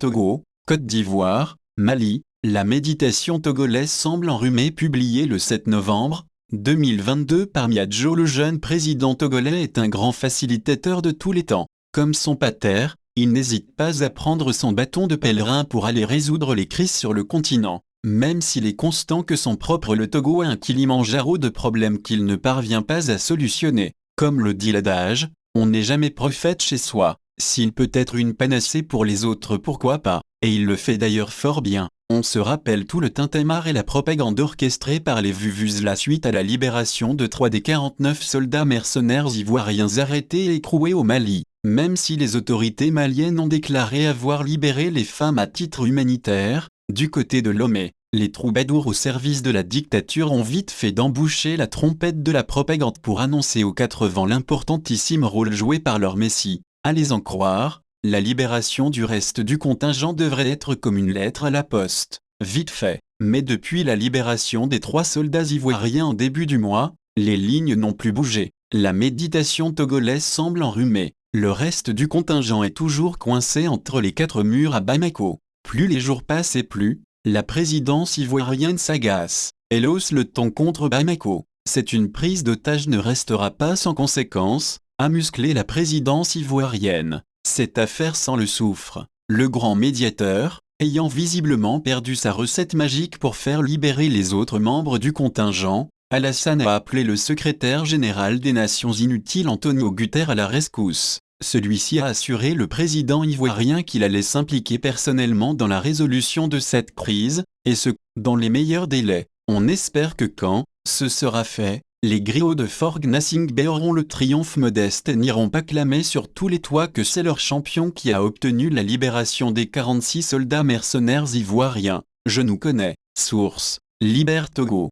Togo, Côte d'Ivoire, Mali, la méditation togolaise semble enrhumée. Publié le 7 novembre 2022 par Miadjo. Le jeune président togolais est un grand facilitateur de tous les temps. Comme son pater, il n'hésite pas à prendre son bâton de pèlerin pour aller résoudre les crises sur le continent. Même s'il est constant que son propre le Togo a un Kilimandjaro de problèmes qu'il ne parvient pas à solutionner. Comme le dit l'adage, on n'est jamais prophète chez soi. S'il peut être une panacée pour les autres, pourquoi pas? Et il le fait d'ailleurs fort bien. On se rappelle tout le tintamarre et la propagande orchestrée par les Vuvuzela suite à la libération de 3 des 49 soldats mercenaires ivoiriens arrêtés et écroués au Mali. Même si les autorités maliennes ont déclaré avoir libéré les femmes à titre humanitaire, du côté de Lomé, les troubadours au service de la dictature ont vite fait d'emboucher la trompette de la propagande pour annoncer aux quatre vents l'importantissime rôle joué par leur messie. À les en croire, la libération du reste du contingent devrait être comme une lettre à la poste, vite fait. Mais depuis la libération des 3 soldats ivoiriens en début du mois, les lignes n'ont plus bougé. La méditation togolaise semble enrhumée. Le reste du contingent est toujours coincé entre les 4 murs à Bamako. Plus les jours passent et plus, la présidence ivoirienne s'agace. Elle hausse le ton contre Bamako. C'est une prise d'otage ne restera pas sans conséquence, a musclé la présidence ivoirienne. Cette affaire sent le soufre. Le grand médiateur, ayant visiblement perdu sa recette magique pour faire libérer les autres membres du contingent, Alassane a appelé le secrétaire général des Nations Unies Antonio Guterres à la rescousse. Celui-ci a assuré le président ivoirien qu'il allait s'impliquer personnellement dans la résolution de cette crise, et ce, dans les meilleurs délais. On espère que quand ce sera fait, les griots de Fort Gnassingbé auront le triomphe modeste et n'iront pas clamer sur tous les toits que c'est leur champion qui a obtenu la libération des 46 soldats mercenaires ivoiriens. Je nous connais. Source: Liber Togo.